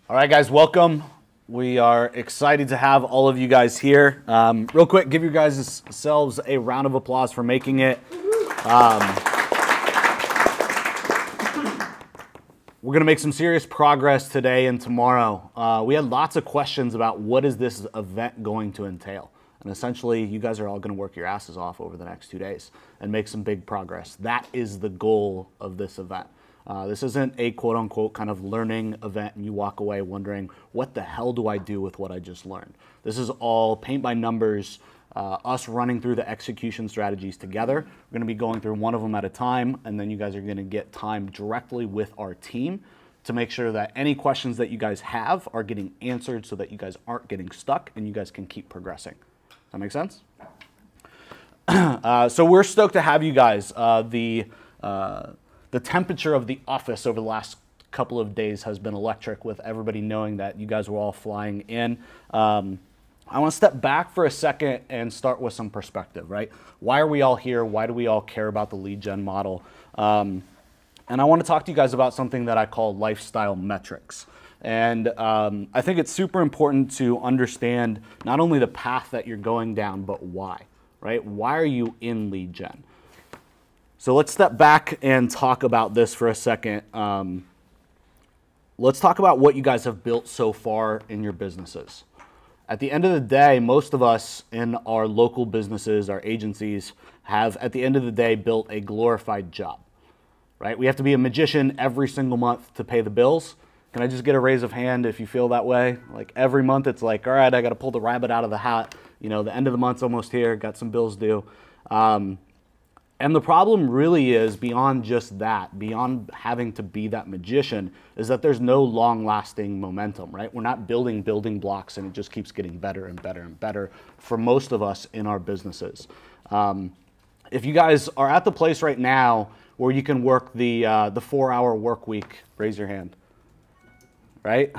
All right, guys, welcome. We are excited to have all of you guys here. Real quick, give you guys yourselves a round of applause for making it. We're going to make some serious progress today and tomorrow. We had lots of questions about what is this event going to entail. And essentially, you guys are all going to work your asses off over the next 2 days and make some big progress. That is the goal of this event. This isn't a quote-unquote kind of learning event and you walk away wondering, what the hell do I do with what I just learned? This is all paint by numbers, us running through the execution strategies together. We're going to be going through one of them at a time, and then you guys are going to get time directly with our team to make sure that any questions that you guys have are getting answered so that you guys aren't getting stuck and you guys can keep progressing. Does that make sense? So we're stoked to have you guys. The temperature of the office over the last couple of days has been electric with everybody knowing that you guys were all flying in. I want to step back for a second and start with some perspective, right? Why are we all here? Why do we all care about the lead gen model? And I want to talk to you guys about something that I call lifestyle metrics. And I think it's super important to understand not only the path that you're going down, but why, right? Why are you in lead gen? So let's step back and talk about this for a second. Let's talk about what you guys have built so far in your businesses. At the end of the day, most of us in our local businesses, our agencies, have at the end of the day built a glorified job, right? We have to be a magician every single month to pay the bills. Can I just get a raise of hand if you feel that way? Like every month it's like, all right, I got to pull the rabbit out of the hat. You know, the end of the month's almost here, got some bills due. And the problem really is beyond just that, beyond having to be that magician, is that there's no long-lasting momentum, right? We're not building building blocks and it just keeps getting better and better and better for most of us in our businesses. If you guys are at the place right now where you can work the 4-hour work week, raise your hand, right?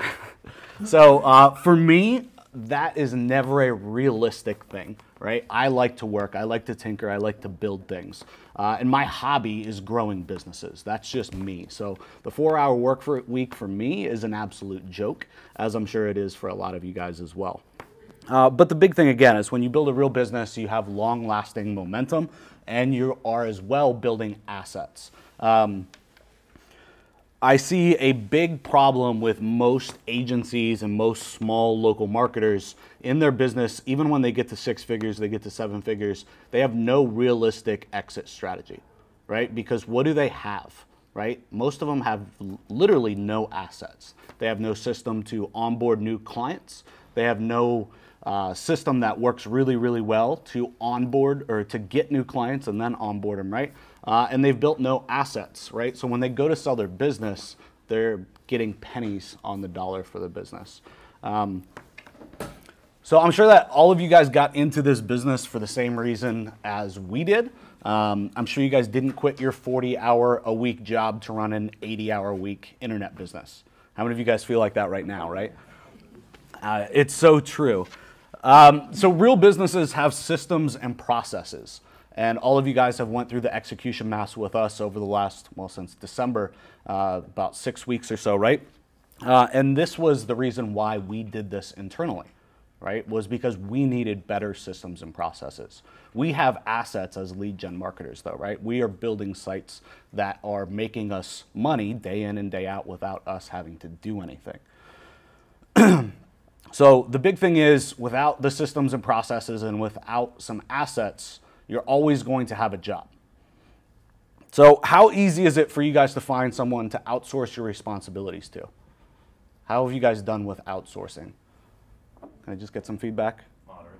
So for me, that is never a realistic thing, right? I like to work, I like to tinker, I like to build things. And my hobby is growing businesses. That's just me. So the 4-hour work week for me is an absolute joke, as I'm sure it is for a lot of you guys as well. But the big thing again is when you build a real business, you have long-lasting momentum and you are as well building assets. I see a big problem with most agencies and most small local marketers in their business. Even when they get to 6 figures, they get to 7 figures, they have no realistic exit strategy, right? Because what do they have, right? Most of them have literally no assets. They have no system to onboard new clients. They have no system that works really, really well to onboard or to get new clients and then onboard them, right? And they've built no assets, right? So when they go to sell their business, they're getting pennies on the dollar for the business. So I'm sure that all of you guys got into this business for the same reason as we did. I'm sure you guys didn't quit your 40-hour-a-week job to run an 80-hour-a-week internet business. How many of you guys feel like that right now, right? It's so true. So real businesses have systems and processes. And all of you guys have went through the execution mass with us over the last, well, since December, about 6 weeks or so, right? And this was the reason why we did this internally, right? Was because we needed better systems and processes. We have assets as lead gen marketers though, right? We are building sites that are making us money day in and day out without us having to do anything. So the big thing is without the systems and processes and without some assets, you're always going to have a job. So how easy is it for you guys to find someone to outsource your responsibilities to? How have you guys done with outsourcing? Can I just get some feedback? Moderate.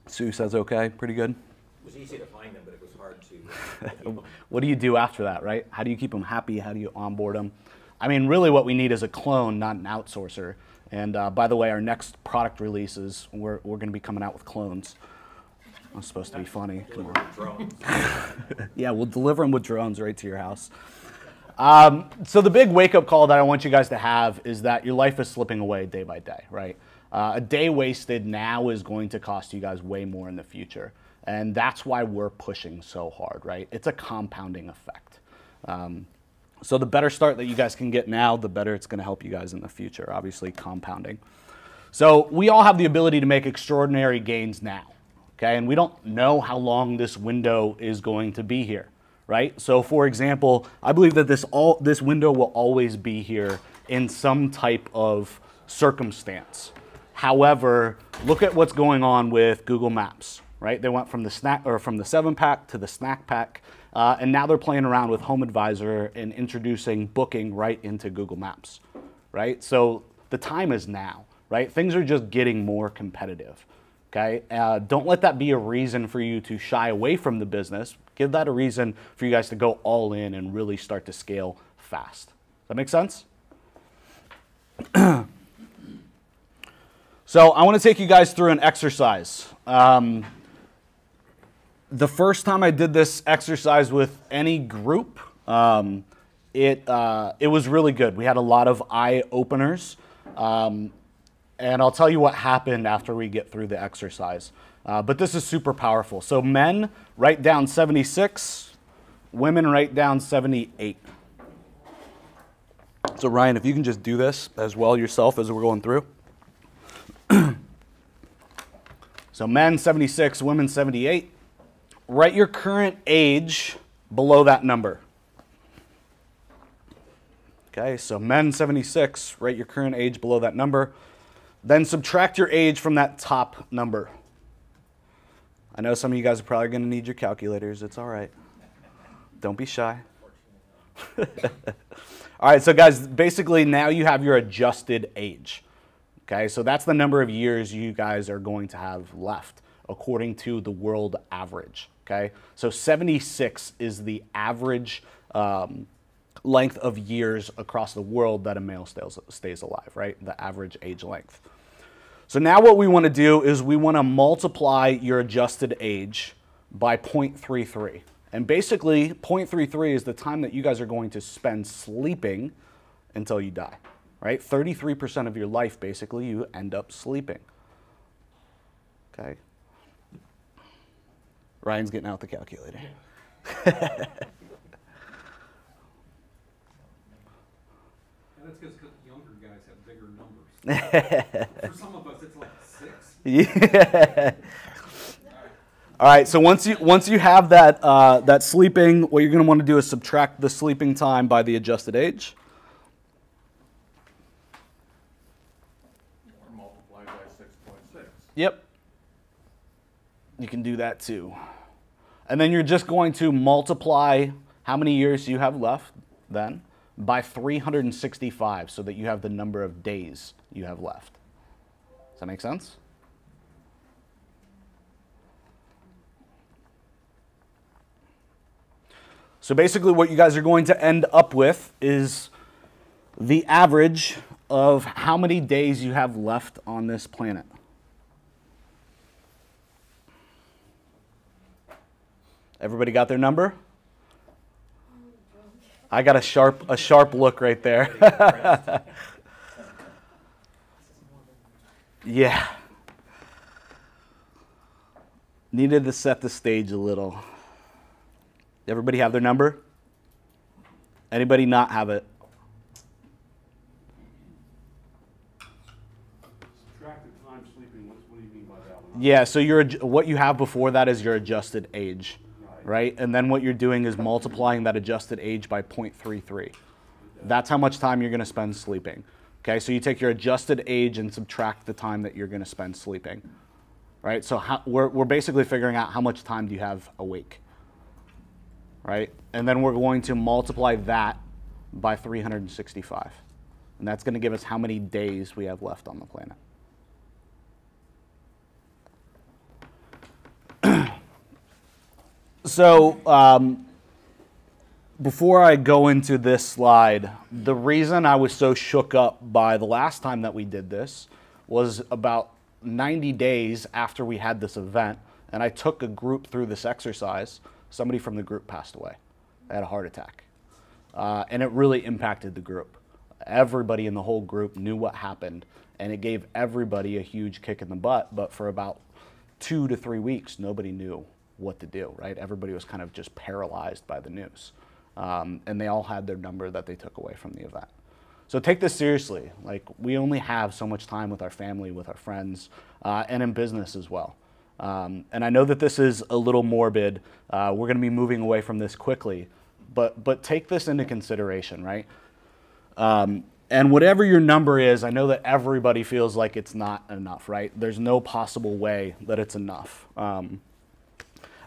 Sue says okay, pretty good. It was easy to find them, but it was hard to keep them. What do you do after that, right? How do you keep them happy? How do you onboard them? I mean, really what we need is a clone, not an outsourcer. And by the way, our next product release is we're going to be coming out with clones. That's supposed to be funny. Come on. Drones. Yeah, we'll deliver them with drones right to your house. So the big wake-up call that I want you guys to have is that your life is slipping away day by day, right? A day wasted now is going to cost you guys way more in the future. And that's why we're pushing so hard, right? It's a compounding effect. So the better start that you guys can get now, the better it's going to help you guys in the future, obviously compounding. So we all have the ability to make extraordinary gains now, okay? And we don't know how long this window is going to be here, right? So for example, I believe that this window will always be here in some type of circumstance. However, look at what's going on with Google Maps, right? They went from the 7-pack to the snack pack. And now they're playing around with Home Advisor and introducing booking right into Google Maps, right? So the time is now, right? Things are just getting more competitive, okay? Don't let that be a reason for you to shy away from the business. Give that a reason for you guys to go all in and really start to scale fast. Does that make sense? So I want to take you guys through an exercise. The first time I did this exercise with any group, it was really good. We had a lot of eye openers, and I'll tell you what happened after we get through the exercise. But this is super powerful. So men, write down 76. Women, write down 78. So Ryan, if you can just do this as well yourself as we're going through. So men, 76. Women, 78. Write your current age below that number. Okay, so men 76, write your current age below that number. Then subtract your age from that top number. I know some of you guys are probably going to need your calculators. It's all right. Don't be shy. All right, so guys, basically now you have your adjusted age. Okay, so that's the number of years you guys are going to have left according to the world average. Okay, so 76 is the average length of years across the world that a male stays alive, right? The average age length. So now what we want to do is we want to multiply your adjusted age by 0.33. And basically, 0.33 is the time that you guys are going to spend sleeping until you die, right? 33% of your life, basically, you end up sleeping. Okay. Ryan's getting out the calculator. And that's because younger guys have bigger numbers. For some of us, it's like 6. Yeah. All right. So once you have that that sleeping, what you're going to want to do is subtract the sleeping time by the adjusted age. Or multiply by 6.6. Yep. You can do that too. And then you're just going to multiply how many years you have left then by 365 so that you have the number of days you have left. Does that make sense? So basically what you guys are going to end up with is the average of how many days you have left on this planet. Everybody got their number? I got a sharp look right there. Yeah. Needed to set the stage a little. Everybody have their number? Anybody not have it? Subtracted time sleeping, what do you mean by that one? Yeah, so what you have before that is your adjusted age, right? And then what you're doing is multiplying that adjusted age by 0.33. That's how much time you're going to spend sleeping. Okay, so you take your adjusted age and subtract the time that you're going to spend sleeping, right? So we're basically figuring out how much time do you have awake, right? And then we're going to multiply that by 365. And that's going to give us how many days we have left on the planet. So before I go into this slide, the reason I was so shook up by the last time that we did this was about 90 days after we had this event, and I took a group through this exercise. Somebody from the group passed away. They had a heart attack. And it really impacted the group. Everybody in the whole group knew what happened, and it gave everybody a huge kick in the butt, but for about 2 to 3 weeks, nobody knew what to do, right? Everybody was kind of just paralyzed by the news. and they all had their number that they took away from the event. So take this seriously. Like, we only have so much time with our family, with our friends, and in business as well. And I know that this is a little morbid. We're going to be moving away from this quickly, but take this into consideration, right? And whatever your number is, I know that everybody feels like it's not enough, right? There's no possible way that it's enough.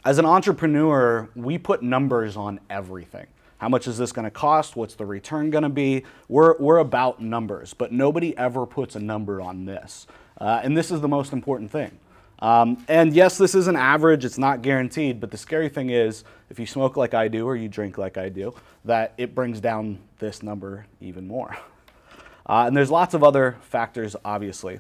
As an entrepreneur, we put numbers on everything. How much is this going to cost? What's the return going to be? We're about numbers, but nobody ever puts a number on this. And this is the most important thing. And yes, this is an average. It's not guaranteed. But the scary thing is, if you smoke like I do or you drink like I do, that it brings down this number even more. And there's lots of other factors, obviously.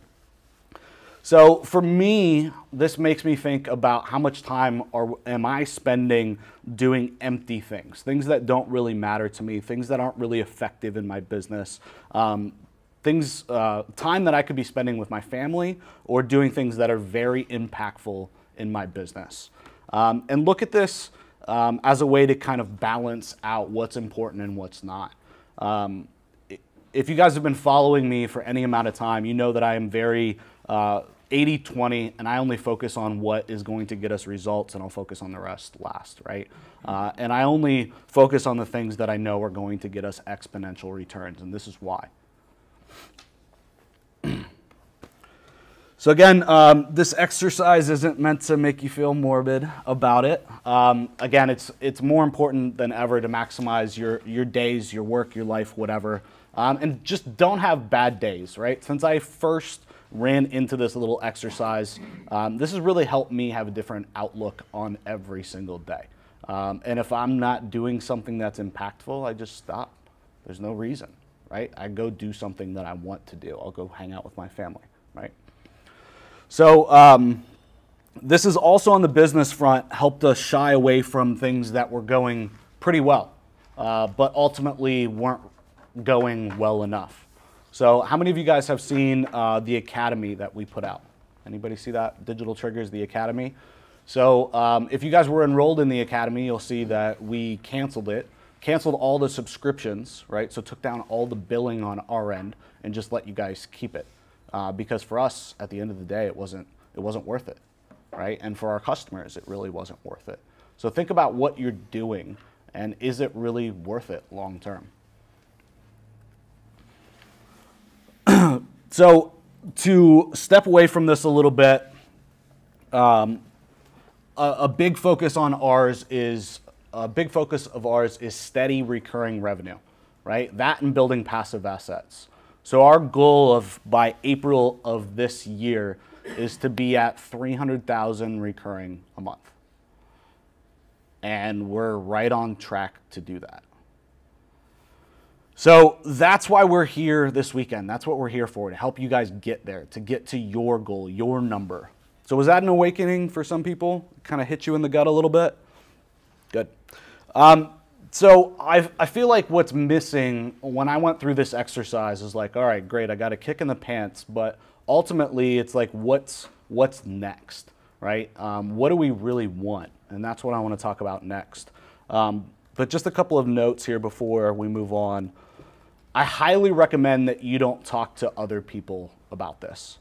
So for me, this makes me think about how much time am I spending doing empty things that don't really matter to me, things that aren't really effective in my business, time that I could be spending with my family or doing things that are very impactful in my business. And look at this as a way to kind of balance out what's important and what's not. If you guys have been following me for any amount of time, you know that I am very 80-20, and I only focus on what is going to get us results, and I'll focus on the rest last, right? And I only focus on the things that I know are going to get us exponential returns, and this is why. So again, this exercise isn't meant to make you feel morbid about it. Again, it's more important than ever to maximize your days, your work, your life, whatever. And just don't have bad days, right? Since I first ran into this little exercise, this has really helped me have a different outlook on every single day. And if I'm not doing something that's impactful, I just stop. There's no reason, right? I go do something that I want to do. I'll go hang out with my family, right? So this is also on the business front, helped us shy away from things that were going pretty well, but ultimately weren't going well enough. So how many of you guys have seen the Academy that we put out? Anybody see that? Digital Triggers, the Academy. So if you guys were enrolled in the Academy, you'll see that we canceled it, canceled all the subscriptions, right? So took down all the billing on our end and just let you guys keep it. Because for us, at the end of the day, it wasn't worth it, right? And for our customers, it really wasn't worth it. So think about what you're doing, and is it really worth it long term? So to step away from this a little bit, a big focus of ours is steady recurring revenue, right? That and building passive assets. So our goal by April of this year is to be at 300,000 recurring a month. And we're right on track to do that. So that's why we're here this weekend. That's what we're here for, to help you guys get there, to get to your goal, your number. So was that an awakening for some people? Kind of hit you in the gut a little bit? Good. So I feel like what's missing when I went through this exercise is like, all right, great, I got a kick in the pants, but ultimately it's like, what's next, right? What do we really want? And that's what I want to talk about next. But just a couple of notes here before we move on. I highly recommend that you don't talk to other people about this.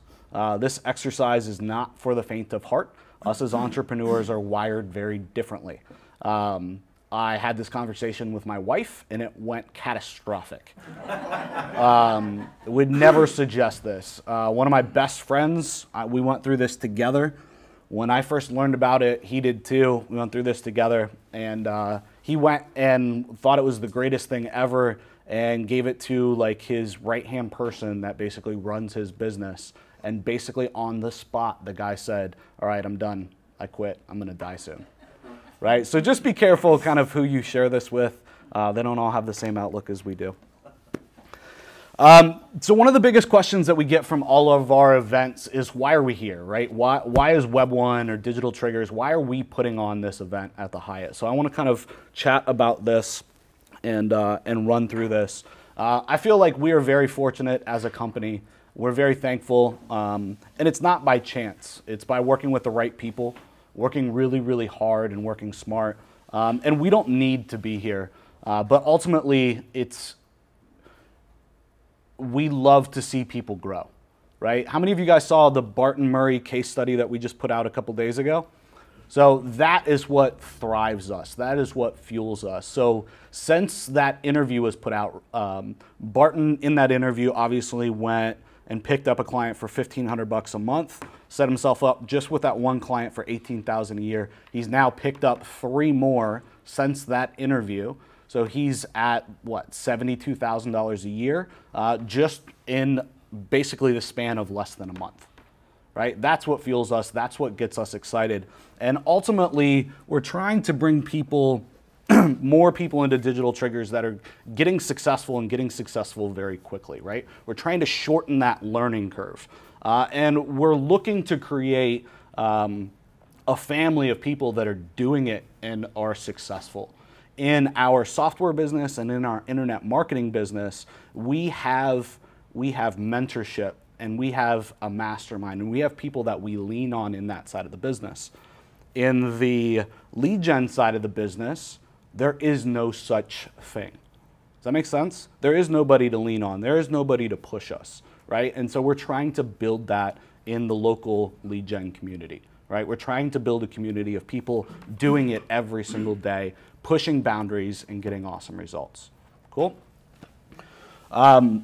This exercise is not for the faint of heart. Us as entrepreneurs are wired very differently. I had this conversation with my wife, and it went catastrophic. Would never suggest this. One of my best friends, we went through this together. When I first learned about it, he did too. We went through this together, and he went and thought it was the greatest thing ever and gave it to like his right-hand person that basically runs his business. And basically on the spot, the guy said, all right, I'm done. I quit. I'm going to die soon. Right? So just be careful kind of who you share this with. They don't all have the same outlook as we do. So one of the biggest questions that we get from all of our events is, why are we here, right? Why is Web 1 or Digital Triggers, why are we putting on this event at the Hyatt? So I want to kind of chat about this and run through this. I feel like we are very fortunate as a company. We're very thankful, and it's not by chance. It's by working with the right people, working really, really hard and working smart. And we don't need to be here. But ultimately, we love to see people grow, right? How many of you guys saw the Barton Murray case study that we just put out a couple days ago? So that is what thrives us. That is what fuels us. So since that interview was put out, Barton in that interview obviously went and picked up a client for $1,500 a month, set himself up just with that one client for $18,000 a year. He's now picked up 3 more since that interview. So he's at, what, $72,000 a year, just in basically the span of less than a month, right? That's what fuels us. That's what gets us excited. And ultimately, we're trying to bring people, more people into Digital Triggers that are getting successful and getting successful very quickly, right? We're trying to shorten that learning curve. And we're looking to create a family of people that are doing it and are successful. In our software business and in our internet marketing business, we have mentorship and we have a mastermind and we have people that we lean on in that side of the business. In the lead gen side of the business, there is no such thing. Does that make sense? There is nobody to lean on. There is nobody to push us, right? And so we're trying to build that in the local lead gen community, right? We're trying to build a community of people doing it every single day, pushing boundaries and getting awesome results. Cool? We're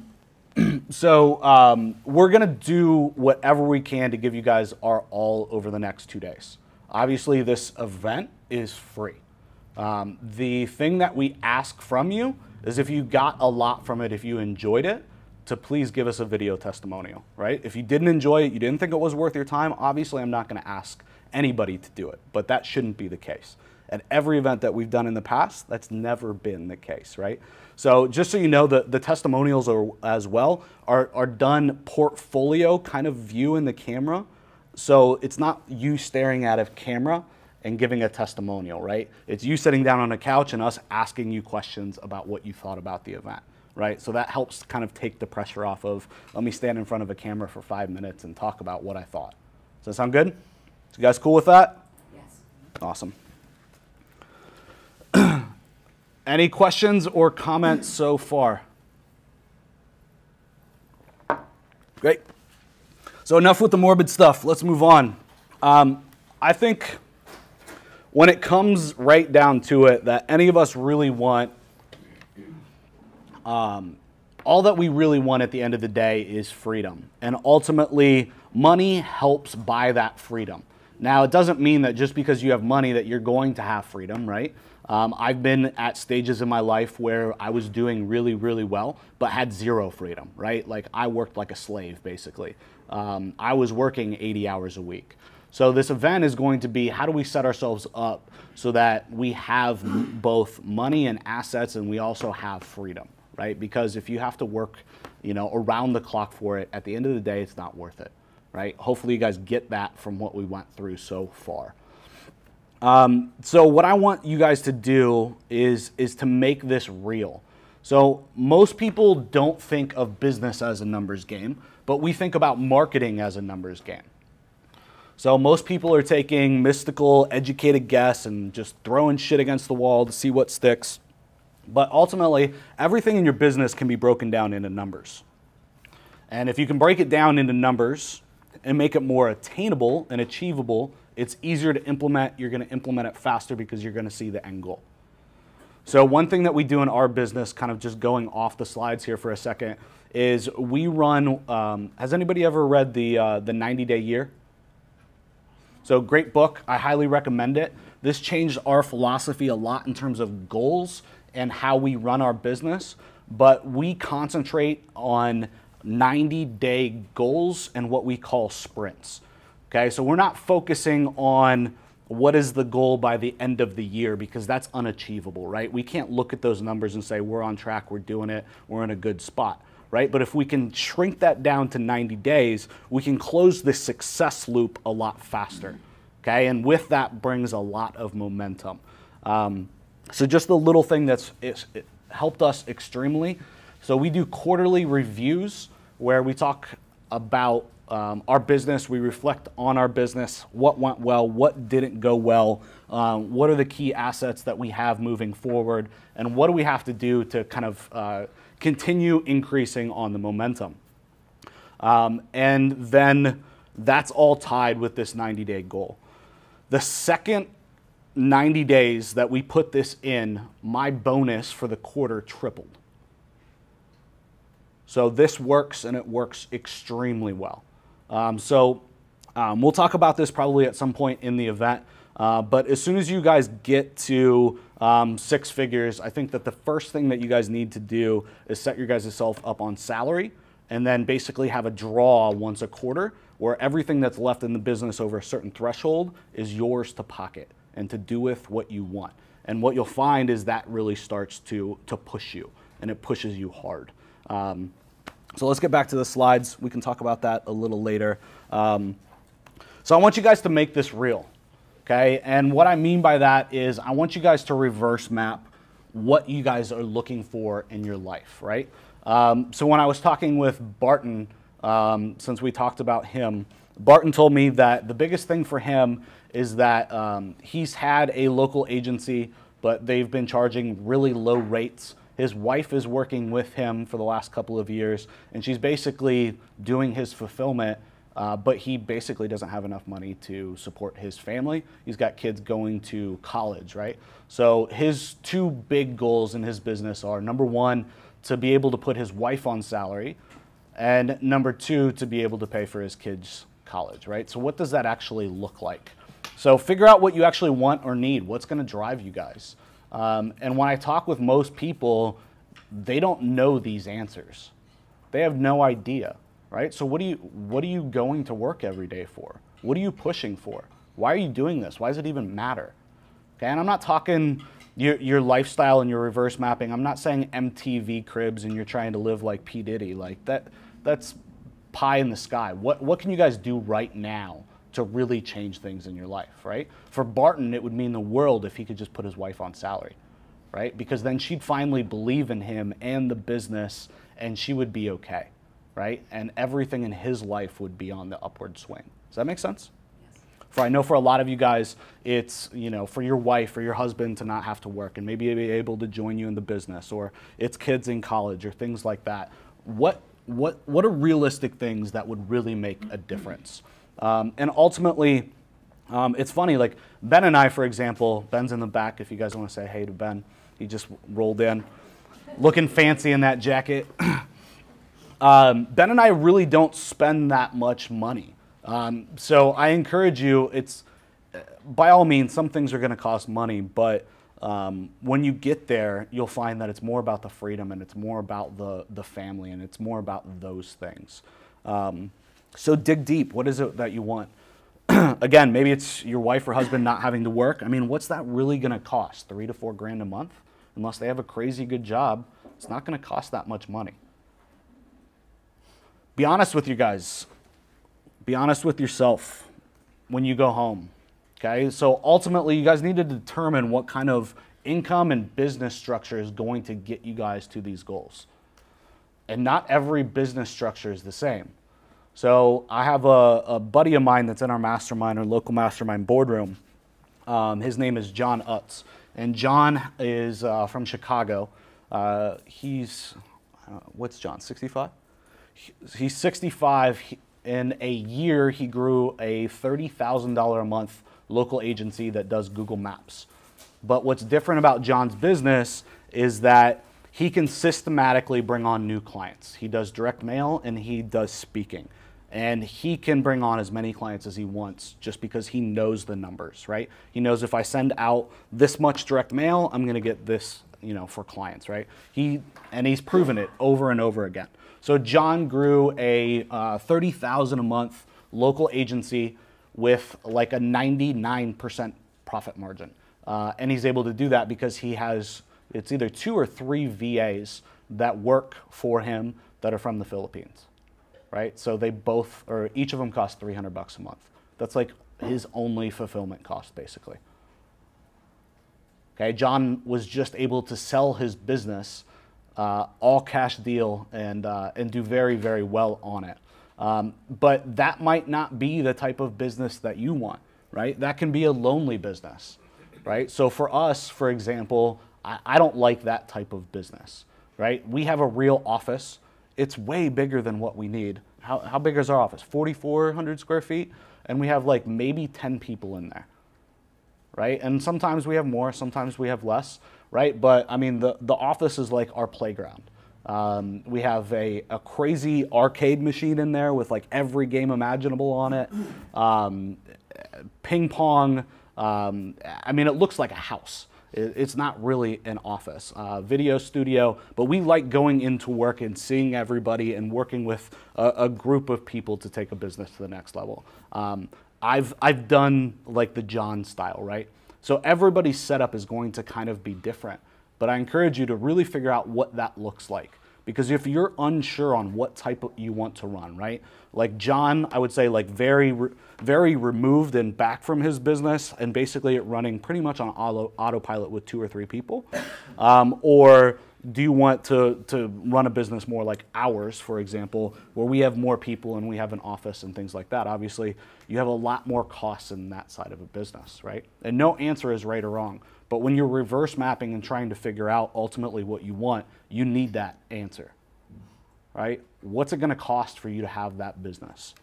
gonna do whatever we can to give you guys our all over the next 2 days. Obviously, this event is free. The thing that we ask from you is if you got a lot from it, if you enjoyed it, to please give us a video testimonial, right? If you didn't enjoy it, you didn't think it was worth your time, obviously I'm not gonna ask anybody to do it, but that shouldn't be the case. At every event that we've done in the past, that's never been the case, right? So just so you know, the testimonials as well are done portfolio kind of view in the camera. So it's not you staring at a camera and giving a testimonial, right? It's you sitting down on a couch and us asking you questions about what you thought about the event, right? So that helps kind of take the pressure off of, let me stand in front of a camera for 5 minutes and talk about what I thought. Does that sound good? You guys cool with that? Yes. Awesome. Any questions or comments so far? Great. So enough with the morbid stuff. Let's move on. I think when it comes right down to it, that any of us really want, all that we really want at the end of the day is freedom. And ultimately, money helps buy that freedom. Now, it doesn't mean that just because you have money that you're going to have freedom, right? I've been at stages in my life where I was doing really, really well, but had zero freedom, right? Like I worked like a slave, basically. I was working 80 hours a week. So this event is going to be, how do we set ourselves up so that we have both money and assets and we also have freedom, right? Because if you have to work, around the clock for it, at the end of the day, it's not worth it, right? Hopefully you guys get that from what we went through so far. So what I want you guys to do is to make this real. So most people don't think of business as a numbers game, but we think about marketing as a numbers game. So most people are taking mystical, educated guess and just throwing shit against the wall to see what sticks. But ultimately, everything in your business can be broken down into numbers. And if you can break it down into numbers and make it more attainable and achievable, it's easier to implement. You're going to implement it faster because you're going to see the end goal. So one thing that we do in our business, kind of just going off the slides here for a second, is we run, has anybody ever read the 90-Day Year? So great book. I highly recommend it. This changed our philosophy a lot in terms of goals and how we run our business. But we concentrate on 90-day goals and what we call sprints. Okay, so we're not focusing on what is the goal by the end of the year because that's unachievable, right? We can't look at those numbers and say we're on track, we're doing it, we're in a good spot, right? But if we can shrink that down to 90 days, we can close this success loop a lot faster, okay? And with that brings a lot of momentum. So just the little thing that's it helped us extremely. So we do quarterly reviews where we talk about our business. We reflect on our business, what went well, what didn't go well, what are the key assets that we have moving forward, and what do we have to do to kind of continue increasing on the momentum. And then that's all tied with this 90-day goal. The second 90 days that we put this in, my bonus for the quarter tripled. So this works, and it works extremely well. We'll talk about this probably at some point in the event, but as soon as you guys get to 6 figures, I think that the first thing that you guys need to do is set your guys' self up on salary, and then basically have a draw once a quarter where everything that's left in the business over a certain threshold is yours to pocket and to do with what you want. And what you'll find is that really starts to push you, and it pushes you hard. So let's get back to the slides. We can talk about that a little later. So I want you guys to make this real, okay? And what I mean by that is I want you guys to reverse map what you guys are looking for in your life, right? So when I was talking with Barton, since we talked about him, Barton told me that the biggest thing for him is that he's had a local agency, but they've been charging really low rates. His wife is working with him for the last couple of years, and she's basically doing his fulfillment, but he basically doesn't have enough money to support his family. He's got kids going to college, right? So his 2 big goals in his business are, number 1, to be able to put his wife on salary, and number 2, to be able to pay for his kids' college, right? So what does that actually look like? So figure out what you actually want or need. What's going to drive you guys? And when I talk with most people, they don't know these answers. They have no idea, right? So what are you going to work every day for? What are you pushing for? Why are you doing this? Why does it even matter? Okay, and I'm not talking your lifestyle and your reverse mapping. I'm not saying MTV cribs and you're trying to live like P. Diddy. Like that's pie in the sky. What can you guys do right now to really change things in your life, right? For Barton, it would mean the world if he could just put his wife on salary, right? Because then she'd finally believe in him and the business, and she would be okay, right? And everything in his life would be on the upward swing. Does that make sense? Yes. I know for a lot of you guys, it's, for your wife or your husband to not have to work and maybe be able to join you in the business, or it's kids in college or things like that. What are realistic things that would really make a difference? And ultimately, it's funny, like Ben and I, for example, Ben's in the back if you guys want to say hey to Ben. He just rolled in, looking fancy in that jacket. Ben and I really don't spend that much money. So I encourage you, by all means, some things are going to cost money, but when you get there, you'll find that it's more about the freedom, and it's more about the family, and it's more about those things. So dig deep. What is it that you want? Again, maybe it's your wife or husband not having to work. I mean, what's that really going to cost? $3 to $4 grand a month? Unless they have a crazy good job, it's not going to cost that much money. Be honest with you guys. Be honest with yourself when you go home. Okay? So ultimately, you guys need to determine what kind of income and business structure is going to get you guys to these goals. And not every business structure is the same. So I have a buddy of mine that's in our mastermind, our local mastermind boardroom. His name is John Utz. And John is from Chicago. What's John, 65? He's 65. In a year, he grew a $30,000 a month local agency that does Google Maps. But what's different about John's business is that he can systematically bring on new clients. He does direct mail and he does speaking. And he can bring on as many clients as he wants just because he knows the numbers, right? He knows if I send out this much direct mail, I'm going to get this, for clients, right? And he's proven it over and over again. So John grew a $30,000 a month local agency with like a 99% profit margin. And he's able to do that because he has, it's either 2 or 3 VAs that work for him that are from the Philippines. Right? So they both, or each of them cost $300 a month. That's like his only fulfillment cost, basically. Okay, John was just able to sell his business, all cash deal, and do very, very well on it. But that might not be the type of business that you want, right? That can be a lonely business, right? So for us, for example, I don't like that type of business, right? We have a real office. It's way bigger than what we need. How big is our office? 4,400 square feet? And we have like maybe 10 people in there, right? And sometimes we have more, sometimes we have less, right? But I mean, the office is like our playground. We have a crazy arcade machine in there with like every game imaginable on it. Ping pong. I mean, it looks like a house. It's not really an office. Video studio, but we like going into work and seeing everybody and working with a group of people to take a business to the next level. I've done like the John style, right? So everybody's setup is going to kind of be different, but I encourage you to really figure out what that looks like. Because if you're unsure on what type you want to run, right? Like John, I would say like very removed and back from his business and basically it running pretty much on autopilot with 2 or 3 people. Or do you want to run a business more like ours, for example, where we have more people and we have an office and things like that? Obviously, you have a lot more costs in that side of a business, right? And no answer is right or wrong. But when you're reverse mapping and trying to figure out ultimately what you want, you need that answer, right? What's it going to cost for you to have that business?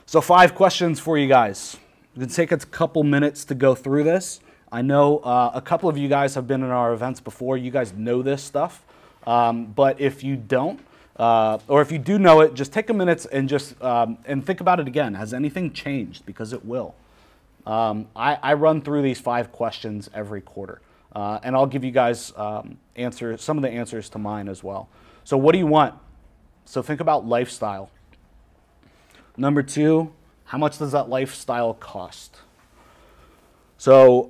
So 5 questions for you guys. It's going to take us a couple minutes to go through this. I know a couple of you guys have been in our events before. You guys know this stuff. But if you don't, or if you do know it, just take a minute and just and think about it again. Has anything changed? Because it will. I run through these 5 questions every quarter, and I'll give you guys some of the answers to mine as well. So what do you want? So think about lifestyle. Number 2, how much does that lifestyle cost? So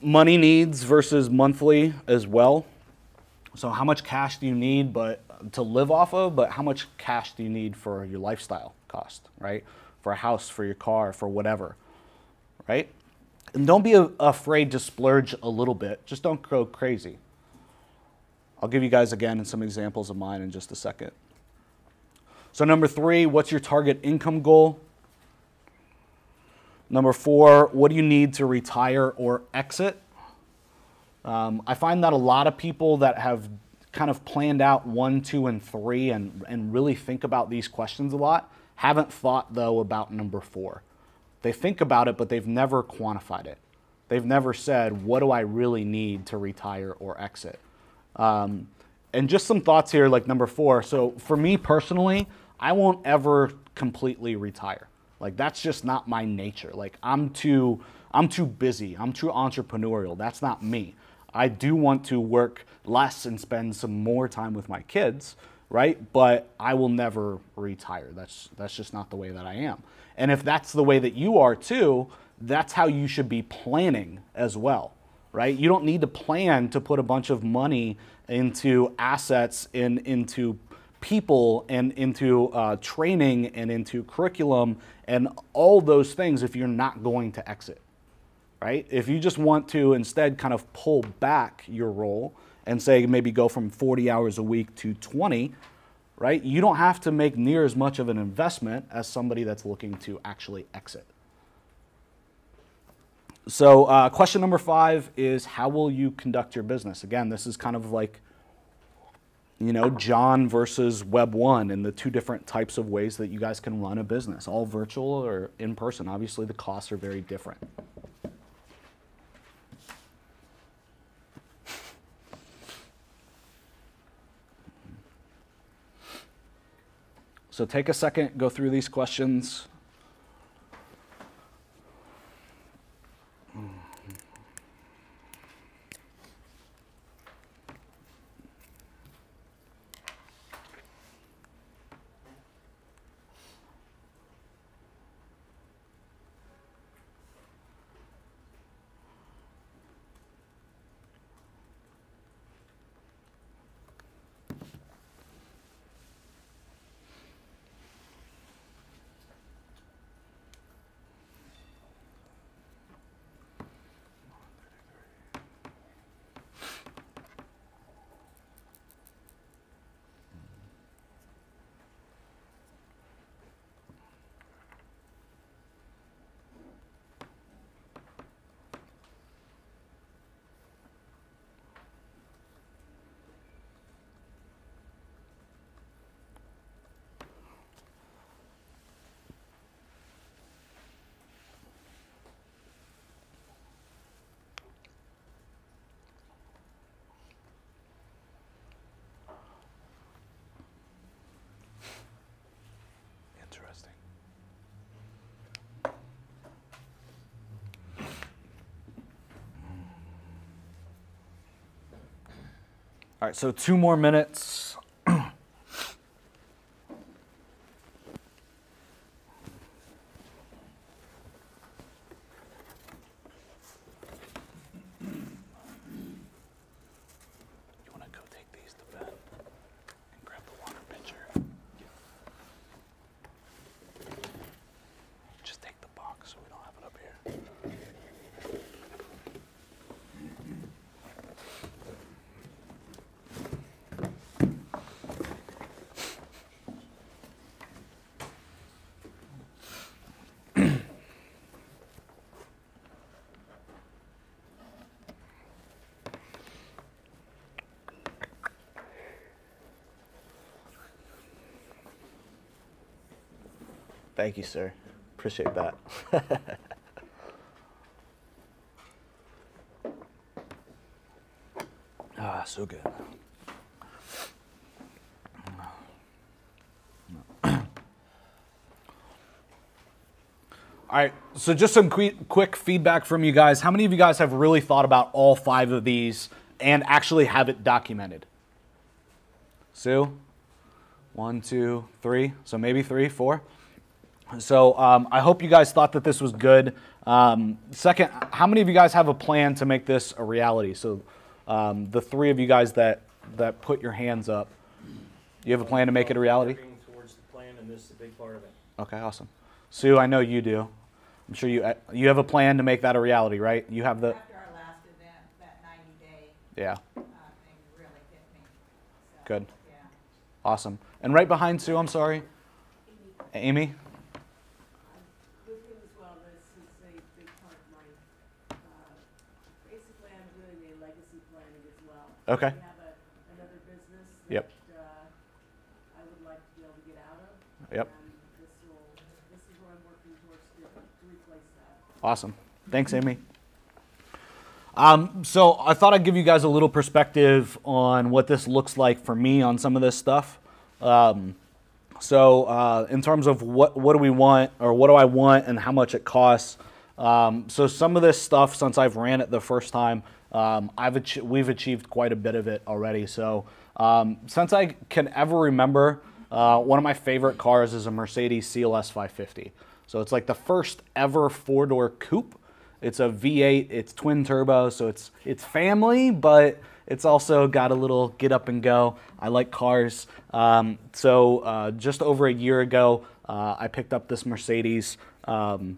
money needs versus monthly as well. So how much cash do you need to live off of, but how much cash do you need for your lifestyle cost, right? For a house, for your car, for whatever, right? And don't be afraid to splurge a little bit. Just don't go crazy. I'll give you guys again some examples of mine in just a second. So number 3, what's your target income goal? Number 4, what do you need to retire or exit? I find that a lot of people that have kind of planned out 1, 2, and 3 and really think about these questions a lot haven't thought, though, about number 4. They think about it, but they've never quantified it. They've never said, what do I really need to retire or exit? And just some thoughts here, like number 4. So for me personally, I won't ever completely retire. Like that's just not my nature. Like I'm too busy. I'm too entrepreneurial. That's not me. I do want to work less and spend some more time with my kids, right? But I will never retire. That's just not the way that I am. And if that's the way that you are too, that's how you should be planning as well, right? You don't need to plan to put a bunch of money into assets, into people, and into training, and into curriculum, and all those things if you're not going to exit, right? If you just want to instead kind of pull back your role and say maybe go from 40 hours a week to 20, right? You don't have to make near as much of an investment as somebody that's looking to actually exit. So question number 5 is, how will you conduct your business? Again, this is kind of like, you know, John versus Web 1 and the 2 different types of ways that you guys can run a business, all virtual or in person. Obviously, the costs are very different. So take a second, go through these questions. All right, so 2 more minutes. Thank you, sir. Appreciate that. Ah, so good. All right, so just some quick feedback from you guys. How many of you guys have really thought about all 5 of these and actually have it documented? Sue? 1, 2, 3. So maybe 3, 4. So I hope you guys thought that this was good. Second, how many of you guys have a plan to make this a reality? So the 3 of you guys that put your hands up, you have a plan to make it a reality? Working towards the plan, and this is a big part of it. Okay, awesome. Sue, I know you do. I'm sure you have a plan to make that a reality, right? You have the... After our last event, that 90-day Yeah. thing really hit me. So, Good. Yeah. Awesome. And right behind Sue, I'm sorry, Amy? With him as well, this is a big part of my, basically I'm doing a legacy planning as well. Okay. We have another business Yep. that I would like to be able to get out of. Yep. And this is what I'm working towards to replace that. Awesome. Thanks, Amy. So I thought I'd give you guys a little perspective on what this looks like for me on some of this stuff. So in terms of what do we want, or what do I want and how much it costs. So some of this stuff, since I've ran it the first time, we've achieved quite a bit of it already. So since I can ever remember, one of my favorite cars is a Mercedes CLS 550. So it's like the first ever 4-door coupe. It's a V8, it's twin turbo, so it's family, but it's also got a little get up and go. I like cars. So just over a year ago, I picked up this Mercedes. House,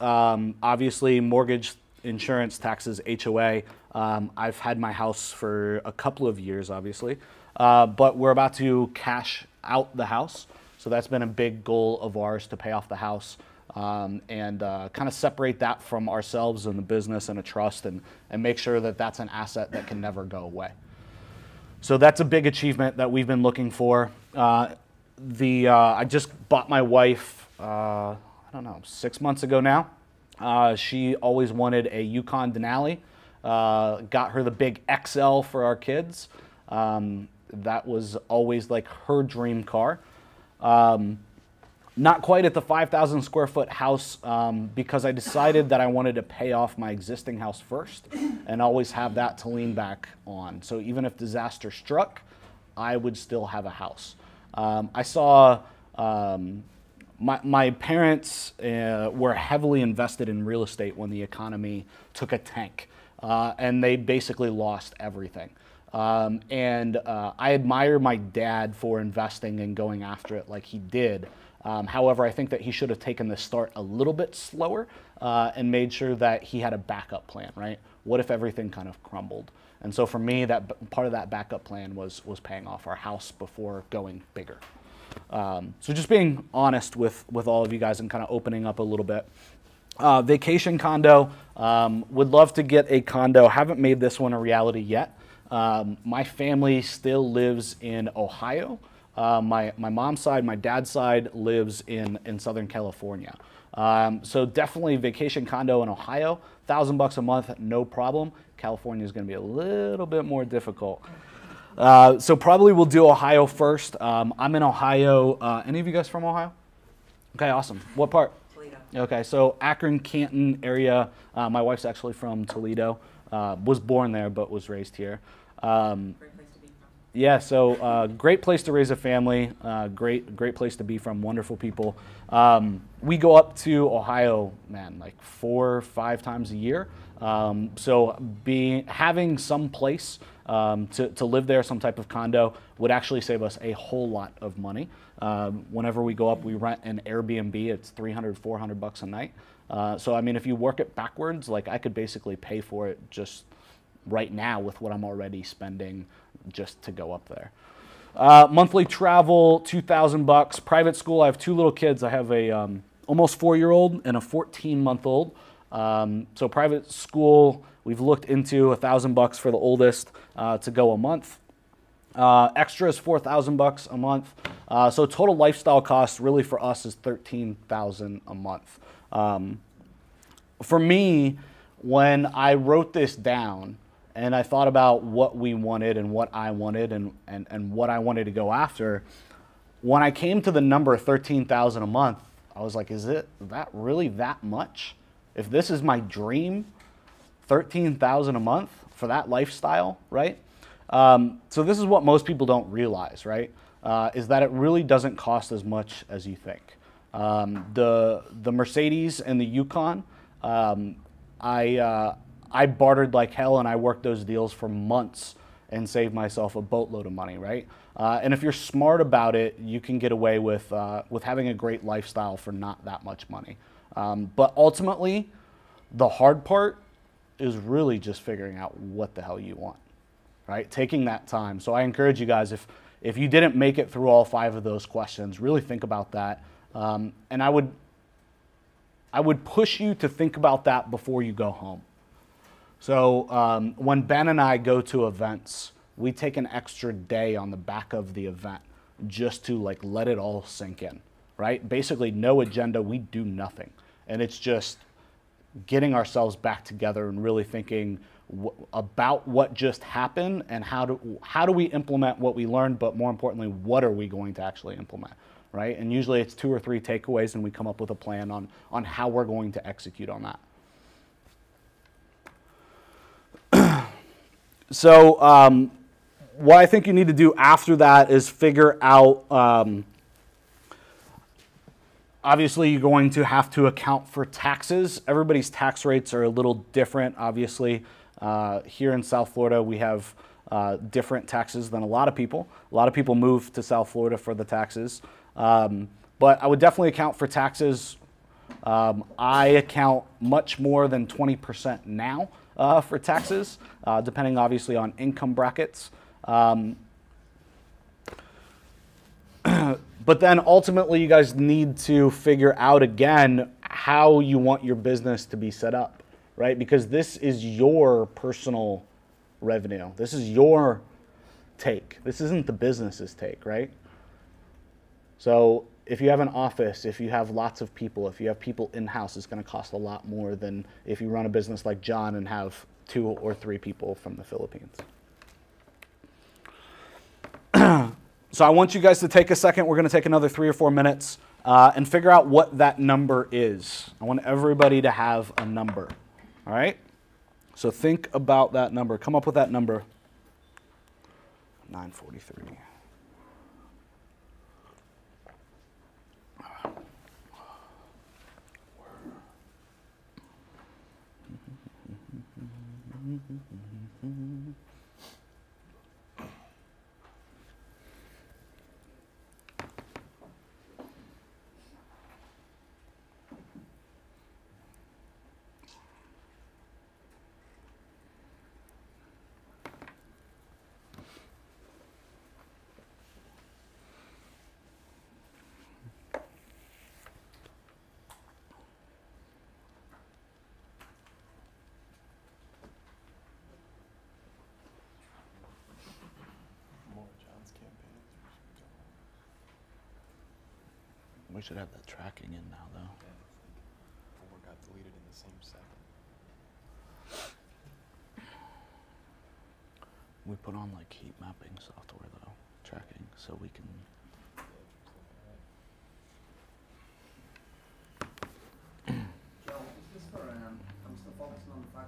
obviously mortgage, insurance, taxes, HOA. I've had my house for a couple of years, obviously. But we're about to cash out the house. So that's been a big goal of ours, to pay off the house. And kind of separate that from ourselves and the business and a trust, and make sure that that's an asset that can never go away. So that's a big achievement that we've been looking for. I just bought my wife, I don't know, 6 months ago now. She always wanted a Yukon Denali. Got her the big XL for our kids. That was always like her dream car. Not quite at the 5,000 square foot house, because I decided that I wanted to pay off my existing house first and always have that to lean back on. So even if disaster struck, I would still have a house. I saw my parents were heavily invested in real estate when the economy took a tank, and they basically lost everything. I admire my dad for investing and going after it like he did. However, I think that he should have taken the start a little bit slower and made sure that he had a backup plan, right? What if everything kind of crumbled? And so for me, that part of that backup plan was paying off our house before going bigger. So just being honest with all of you guys and kind of opening up a little bit. Vacation condo, would love to get a condo. Haven't made this one a reality yet. My family still lives in Ohio. My mom's side, my dad's side lives in Southern California. So definitely vacation condo in Ohio, $1,000 a month, no problem. California is going to be a little bit more difficult. So probably we'll do Ohio first. I'm in Ohio. Any of you guys from Ohio? Okay, awesome. What part? Toledo. Okay, so Akron, Canton area. My wife's actually from Toledo. Was born there, but was raised here. Great place to be from. Yeah, so great place to raise a family. Great place to be from. Wonderful people. We go up to Ohio, man, like 4 or 5 times a year. So having some place to live there, some type of condo, would actually save us a whole lot of money. Whenever we go up, we rent an Airbnb. It's $300, $400 a night. So I mean, if you work it backwards, like I could basically pay for it just right now with what I'm already spending just to go up there. Monthly travel, $2,000. Private school, I have 2 little kids. I have a almost 4-year-old and a 14-month-old. So private school, we've looked into $1,000 for the oldest to go a month. Extra is $4,000 a month. So total lifestyle cost really for us is $13,000 a month. For me, when I wrote this down and I thought about what we wanted and what I wanted and what I wanted to go after, when I came to the number $13,000 a month, I was like, is that really that much? If this is my dream, $13,000 a month for that lifestyle, right? So this is what most people don't realize, right? Is that it really doesn't cost as much as you think. The Mercedes and the Yukon, I bartered like hell and I worked those deals for months and saved myself a boatload of money, right? And if you're smart about it, you can get away with having a great lifestyle for not that much money. But ultimately, the hard part is really just figuring out what the hell you want, right? Taking that time. So I encourage you guys, if you didn't make it through all 5 of those questions, really think about that. And I would push you to think about that before you go home. So when Ben and I go to events, we take an extra day on the back of the event just to like let it all sink in, right? Basically no agenda, we do nothing. And it's just getting ourselves back together and really thinking about what just happened and how do we implement what we learned, but more importantly, what are we going to actually implement, right? And usually it's 2 or 3 takeaways and we come up with a plan on how we're going to execute on that. So what I think you need to do after that is figure out, obviously you're going to have to account for taxes. Everybody's tax rates are a little different, obviously. Here in South Florida, we have different taxes than a lot of people. A lot of people move to South Florida for the taxes. But I would definitely account for taxes. I account much more than 20% now for taxes, depending obviously on income brackets. But then ultimately you guys need to figure out again how you want your business to be set up, right? Because this is your personal revenue. This is your take. This isn't the business's take, right? So if you have an office, if you have lots of people, if you have people in-house, it's going to cost a lot more than if you run a business like John and have 2 or 3 people from the Philippines. So I want you guys to take a second. We're going to take another 3 or 4 minutes and figure out what that number is. I want everybody to have a number. All right? So think about that number. Come up with that number. 943. We should have that tracking in now, though. 4 got deleted in the same second. We put on like heat mapping software, though, tracking, so we can.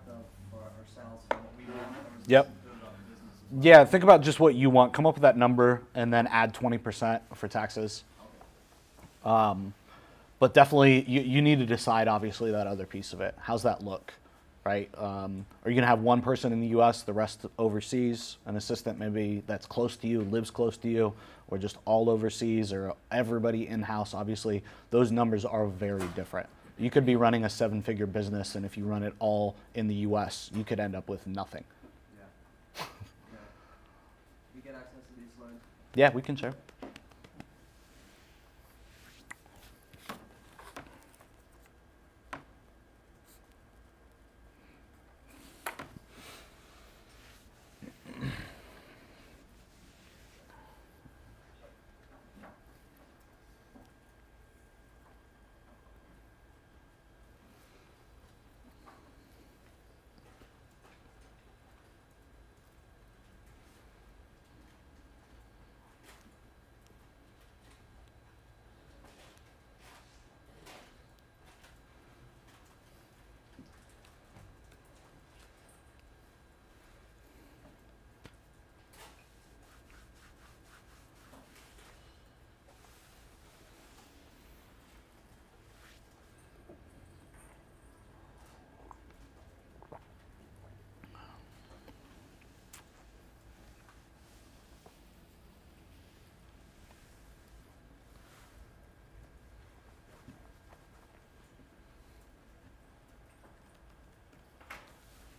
product of for ourselves and what we want, or is this Yep. included on the business as well? Yeah, think about just what you want. Come up with that number and then add 20% for taxes. But definitely, you need to decide, obviously, that other piece of it. How's that look, right? Are you going to have one person in the U.S., the rest overseas, an assistant maybe that's close to you, lives close to you, or just all overseas, or everybody in-house? Obviously, those numbers are very different. You could be running a 7-figure business, and if you run it all in the U.S., you could end up with nothing. Yeah. Yeah. We get access to these loans. Yeah, we can share.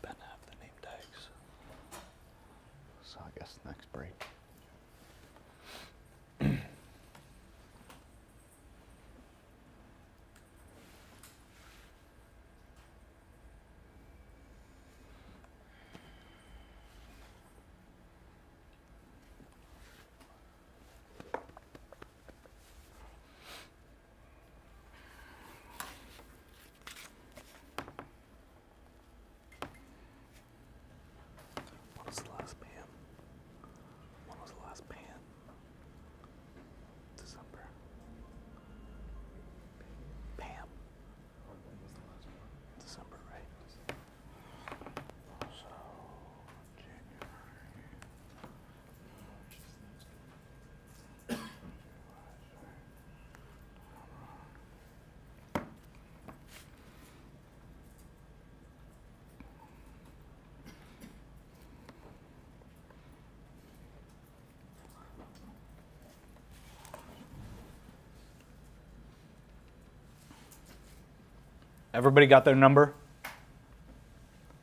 Have the name tags. So I guess next break. When was the last pan? When was the last pan? December. Pam. December, right? So, January. Everybody got their number?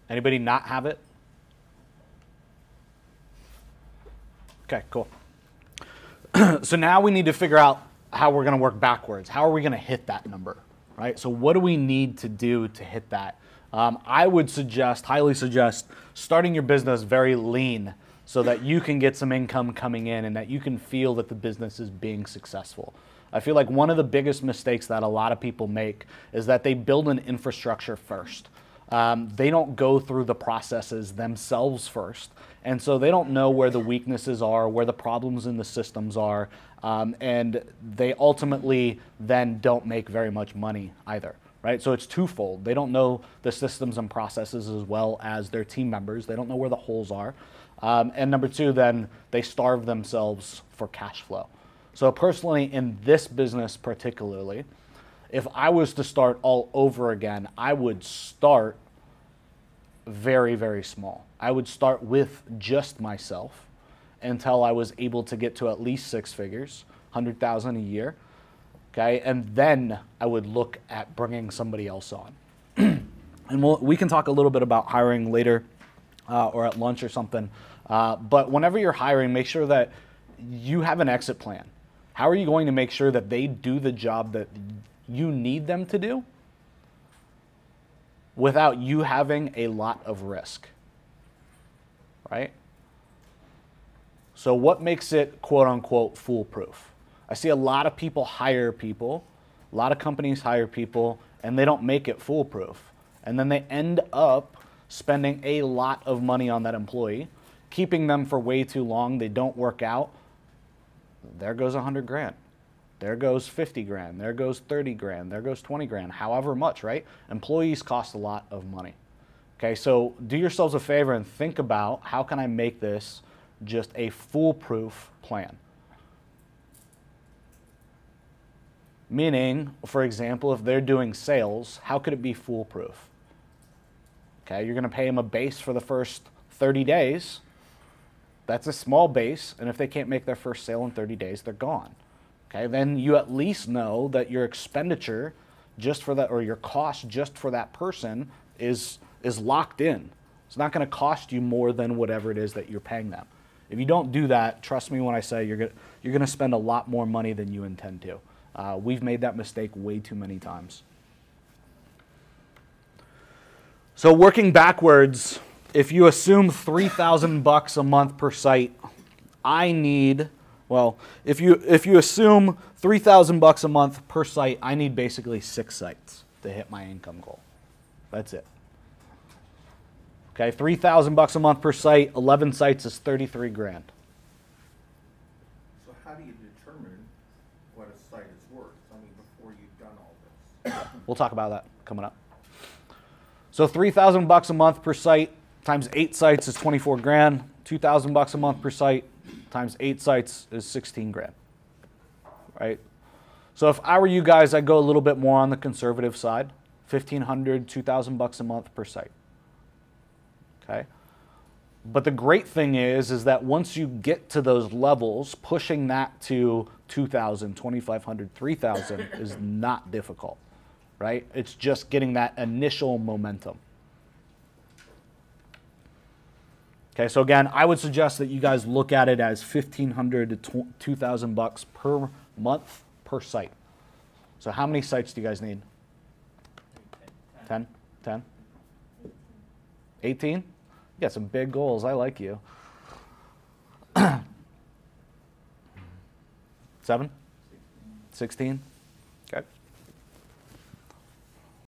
Anybody not have it? Okay, cool. So now we need to figure out how we're going to work backwards. How are we going to hit that number, right? So what do we need to do to hit that? I would suggest, highly suggest, starting your business very lean so that you can get some income coming in and that you can feel that the business is being successful. I feel like one of the biggest mistakes that a lot of people make is that they build an infrastructure first. They don't go through the processes themselves first. And so they don't know where the weaknesses are, where the problems in the systems are, and they ultimately then don't make very much money either, right? So it's twofold. They don't know the systems and processes as well as their team members. They don't know where the holes are. And number two, then they starve themselves for cash flow. So personally, in this business particularly, if I was to start all over again, I would start very, very small. I would start with just myself until I was able to get to at least 6 figures, 100,000 a year, okay? And then I would look at bringing somebody else on. And we can talk a little bit about hiring later or at lunch or something. But whenever you're hiring, make sure that you have an exit plan. How are you going to make sure that they do the job that you need them to do without you having a lot of risk, right? So what makes it quote unquote foolproof? I see a lot of people hire people, a lot of companies hire people, and they don't make it foolproof. And then they end up spending a lot of money on that employee, keeping them for way too long, they don't work out. There goes 100 grand. There goes 50 grand. There goes 30 grand. There goes 20 grand, however much, right? Employees cost a lot of money. Okay, so do yourselves a favor and think about how can I make this just a foolproof plan. Meaning, for example, if they're doing sales, how could it be foolproof? Okay, you're going to pay them a base for the first 30 days. That's a small base, and if they can't make their first sale in 30 days, they're gone. Okay, then you at least know that your expenditure just for that, or your cost just for that person is locked in. It's not going to cost you more than whatever it is that you're paying them. If you don't do that, trust me when I say you're going to spend a lot more money than you intend to. We've made that mistake way too many times. So working backwards, if you assume $3,000 a month per site, if you assume $3,000 a month per site, I need basically 6 sites to hit my income goal. That's it. Okay, $3,000 a month per site, 11 sites is 33 grand. So how do you determine what a site is worth? I mean, before you've done all this. We'll talk about that coming up. So $3,000 a month per site times 8 sites is 24 grand. $2,000 a month per site times 8 sites is 16 grand. Right? So if I were you guys, I'd go a little bit more on the conservative side. $1,500, $2,000 a month per site. Okay? But the great thing is that once you get to those levels, pushing that to 2,000, 2,500, 3,000 is not difficult, right? It's just getting that initial momentum. Okay, so again, I would suggest that you guys look at it as $1,500 to $2,000 per month per site. So how many sites do you guys need? 10? 10? 18? You got some big goals. I like you. 7? 16?